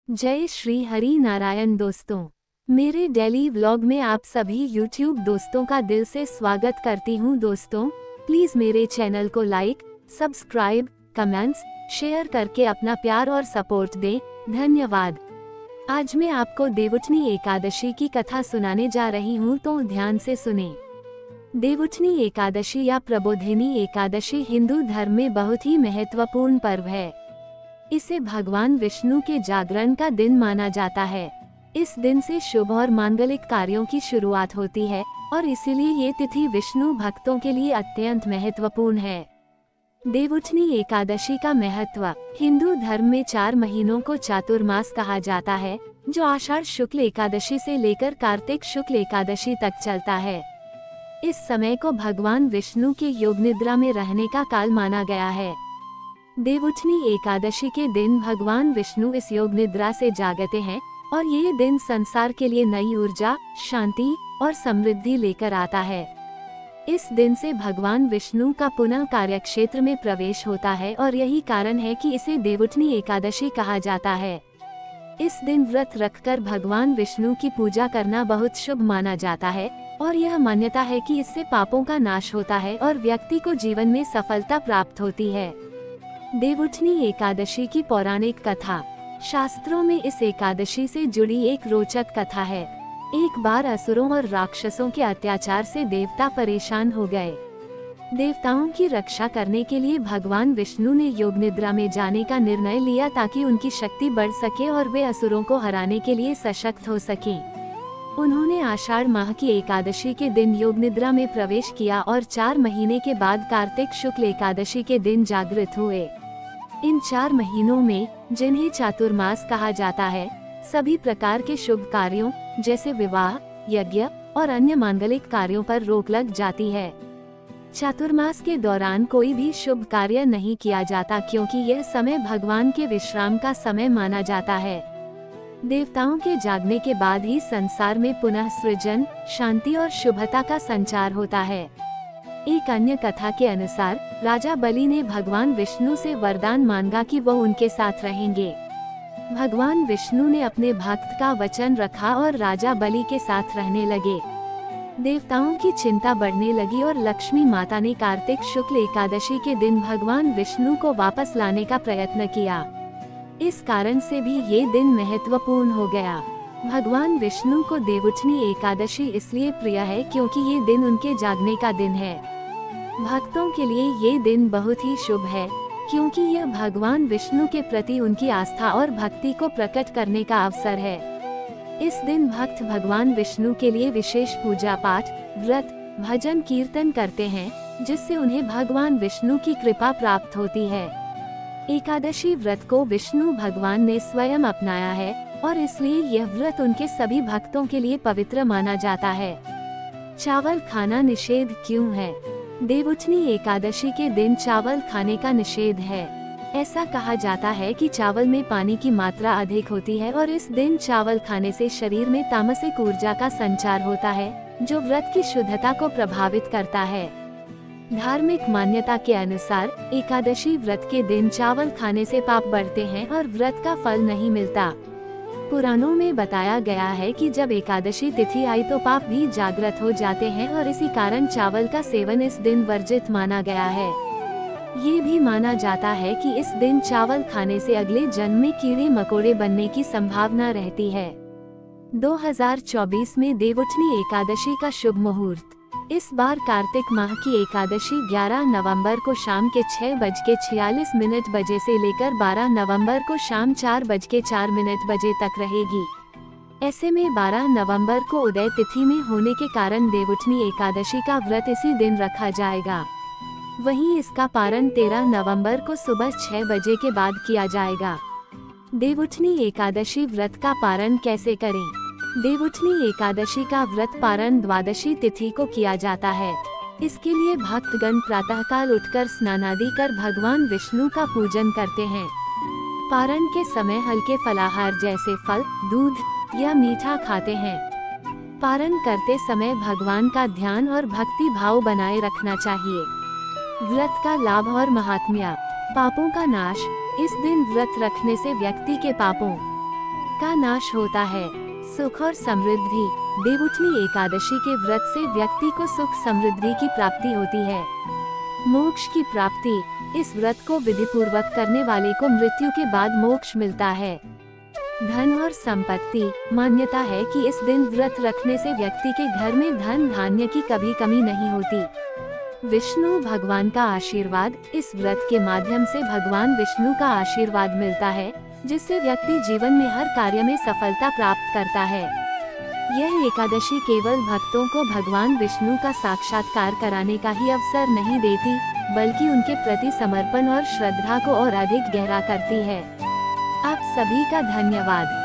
जय श्री हरि नारायण दोस्तों, मेरे डेली व्लॉग में आप सभी यूट्यूब दोस्तों का दिल से स्वागत करती हूँ। दोस्तों प्लीज मेरे चैनल को लाइक, सब्सक्राइब, कमेंट्स, शेयर करके अपना प्यार और सपोर्ट दें। धन्यवाद। आज मैं आपको देवउठनी एकादशी की कथा सुनाने जा रही हूँ, तो ध्यान से सुने। देवउठनी एकादशी या प्रबोधिनी एकादशी हिंदू धर्म में बहुत ही महत्वपूर्ण पर्व है। इसे भगवान विष्णु के जागरण का दिन माना जाता है। इस दिन से शुभ और मांगलिक कार्यों की शुरुआत होती है और इसीलिए ये तिथि विष्णु भक्तों के लिए अत्यंत महत्वपूर्ण है। देवउठनी एकादशी का महत्व। हिंदू धर्म में 4 महीनों को चातुर्मास कहा जाता है, जो आषाढ़ शुक्ल एकादशी से लेकर कार्तिक शुक्ल एकादशी तक चलता है। इस समय को भगवान विष्णु के योग निद्रा में रहने का काल माना गया है। देवउठनी एकादशी के दिन भगवान विष्णु इस योग निद्रा से जागते हैं और ये दिन संसार के लिए नई ऊर्जा, शांति और समृद्धि लेकर आता है। इस दिन से भगवान विष्णु का पुनः कार्यक्षेत्र में प्रवेश होता है और यही कारण है कि इसे देवउठनी एकादशी कहा जाता है। इस दिन व्रत रखकर भगवान विष्णु की पूजा करना बहुत शुभ माना जाता है और यह मान्यता है कि इससे पापों का नाश होता है और व्यक्ति को जीवन में सफलता प्राप्त होती है। देवउठनी एकादशी की पौराणिक कथा। शास्त्रों में इस एकादशी से जुड़ी एक रोचक कथा है। एक बार असुरों और राक्षसों के अत्याचार से देवता परेशान हो गए। देवताओं की रक्षा करने के लिए भगवान विष्णु ने योग निद्रा में जाने का निर्णय लिया ताकि उनकी शक्ति बढ़ सके और वे असुरों को हराने के लिए सशक्त हो सकें। उन्होंने आषाढ़ माह की एकादशी के दिन योग निद्रा में प्रवेश किया और 4 महीने के बाद कार्तिक शुक्ल एकादशी के दिन जागृत हुए। इन 4 महीनों में, जिन्हें चातुर्मास कहा जाता है, सभी प्रकार के शुभ कार्यों जैसे विवाह, यज्ञ और अन्य मांगलिक कार्यों पर रोक लग जाती है। चातुर्मास के दौरान कोई भी शुभ कार्य नहीं किया जाता क्योंकि यह समय भगवान के विश्राम का समय माना जाता है। देवताओं के जागने के बाद ही संसार में पुनः सृजन, शांति और शुभता का संचार होता है। एक अन्य कथा के अनुसार राजा बलि ने भगवान विष्णु से वरदान मांगा कि वह उनके साथ रहेंगे। भगवान विष्णु ने अपने भक्त का वचन रखा और राजा बलि के साथ रहने लगे। देवताओं की चिंता बढ़ने लगी और लक्ष्मी माता ने कार्तिक शुक्ल एकादशी के दिन भगवान विष्णु को वापस लाने का प्रयत्न किया। इस कारण से भी ये दिन महत्वपूर्ण हो गया। भगवान विष्णु को देवउठनी एकादशी इसलिए प्रिय है क्योंकि ये दिन उनके जागने का दिन है। भक्तों के लिए ये दिन बहुत ही शुभ है क्योंकि यह भगवान विष्णु के प्रति उनकी आस्था और भक्ति को प्रकट करने का अवसर है। इस दिन भक्त भगवान विष्णु के लिए विशेष पूजा पाठ, व्रत, भजन कीर्तन करते हैं, जिससे उन्हें भगवान विष्णु की कृपा प्राप्त होती है। एकादशी व्रत को विष्णु भगवान ने स्वयं अपनाया है और इसलिए यह व्रत उनके सभी भक्तों के लिए पवित्र माना जाता है। चावल खाना निषेध क्यों है? देवउठनी एकादशी के दिन चावल खाने का निषेध है। ऐसा कहा जाता है कि चावल में पानी की मात्रा अधिक होती है और इस दिन चावल खाने से शरीर में तामसिक ऊर्जा का संचार होता है, जो व्रत की शुद्धता को प्रभावित करता है। धार्मिक मान्यता के अनुसार एकादशी व्रत के दिन चावल खाने से पाप बढ़ते हैं और व्रत का फल नहीं मिलता। पुराणों में बताया गया है कि जब एकादशी तिथि आई तो पाप भी जागृत हो जाते हैं और इसी कारण चावल का सेवन इस दिन वर्जित माना गया है। ये भी माना जाता है कि इस दिन चावल खाने से अगले जन्म में कीड़े मकोड़े बनने की संभावना रहती है। 2024 में देवउठनी एकादशी का शुभ मुहूर्त। इस बार कार्तिक माह की एकादशी 11 नवंबर को शाम के 6:46 बजे से लेकर 12 नवंबर को शाम 4:04 बजे तक रहेगी। ऐसे में 12 नवंबर को उदय तिथि में होने के कारण देवउठनी एकादशी का व्रत इसी दिन रखा जाएगा। वहीं इसका पारण 13 नवंबर को सुबह 6 बजे के बाद किया जाएगा। देवउठनी एकादशी व्रत का पारण कैसे करें? देवउठनी एकादशी का व्रत पारण द्वादशी तिथि को किया जाता है। इसके लिए भक्तगण प्रातःकाल उठकर स्नानादि कर भगवान विष्णु का पूजन करते हैं। पारण के समय हल्के फलाहार जैसे फल, दूध या मीठा खाते हैं। पारण करते समय भगवान का ध्यान और भक्ति भाव बनाए रखना चाहिए। व्रत का लाभ और महात्म्य। पापों का नाश। इस दिन व्रत रखने से व्यक्ति के पापों का नाश होता है, सुख और समृद्धि। देवउठनी एकादशी के व्रत से व्यक्ति को सुख समृद्धि की प्राप्ति होती है। मोक्ष की प्राप्ति। इस व्रत को विधि पूर्वक करने वाले को मृत्यु के बाद मोक्ष मिलता है। धन और संपत्ति। मान्यता है कि इस दिन व्रत रखने से व्यक्ति के घर में धन धान्य की कभी कमी नहीं होती। विष्णु भगवान का आशीर्वाद। इस व्रत के माध्यम से भगवान विष्णु का आशीर्वाद मिलता है, जिससे व्यक्ति जीवन में हर कार्य में सफलता प्राप्त करता है। यह एकादशी केवल भक्तों को भगवान विष्णु का साक्षात्कार कराने का ही अवसर नहीं देती, बल्कि उनके प्रति समर्पण और श्रद्धा को और अधिक गहरा करती है। आप सभी का धन्यवाद।